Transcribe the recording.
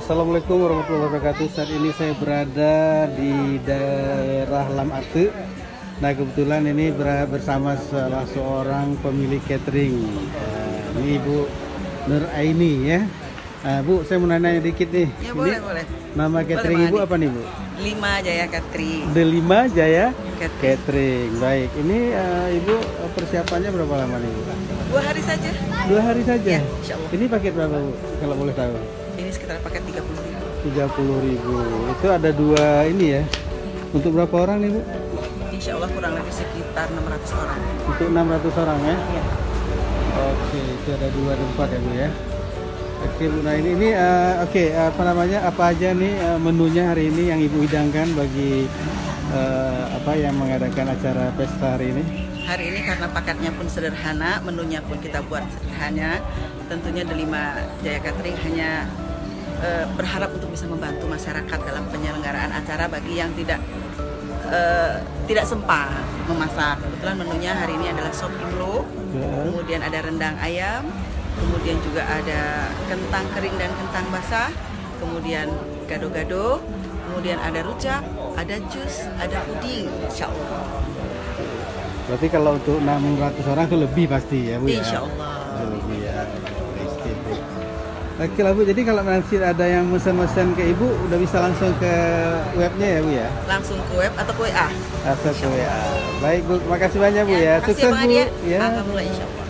Assalamualaikum warahmatullahi wabarakatuh. Saat ini saya berada di daerah Lam Ate. Nah, kebetulan ini bersama salah seorang pemilik catering. Ini Ibu Nur Aini ya. Bu, saya mau nanya dikit nih. Ya, ini boleh. Nama catering Boleh, Ibu apa nih, Bu? Lima Jaya Catering. The Lima Jaya Catering. Catering. Baik, ini Ibu persiapannya berapa lama nih, Bu? 2 hari saja. 2 hari saja? Ya, insya Allah. Ini paket berapa, Bu? Kalau boleh tahu. Ini sekitar paket 30.000. 30.000. Itu ada 2 ini ya. Untuk berapa orang nih, Bu? Insya Allah kurang lebih sekitar 600 orang. Untuk 600 orang ya? Ya. Oke, itu ada 2 tempat ya, Bu ya. Oke, Bu. Nah, ini apa namanya? Apa aja nih menunya hari ini yang Ibu hidangkan bagi yang mengadakan acara pesta hari ini? Hari ini karena paketnya pun sederhana, menunya pun kita buat sederhana. Tentunya The Lima Jaya Catering hanya berharap untuk bisa membantu masyarakat dalam penyelenggaraan acara bagi yang tidak sempat memasak. Kebetulan menunya hari ini adalah sop imlo, kemudian ada rendang ayam, kemudian juga ada kentang kering dan kentang basah, kemudian gado-gado, kemudian ada rujak, ada jus, ada puding, insya Allah. Berarti kalau untuk 600 orang itu lebih pasti ya, Bu ya? Insya Allah. Lebih ya. Pasti, Bu. Oke lah, Bu, jadi kalau nanti ada yang mesen-mesen ke Ibu, udah bisa langsung ke webnya ya, Bu ya? Langsung ke web atau ke WA. Atau ke WA. Baik, Bu, makasih banyak, Bu ya. Makasih Sukses, Bang Bu. Adia. Ya. Alhamdulillah, insya Allah.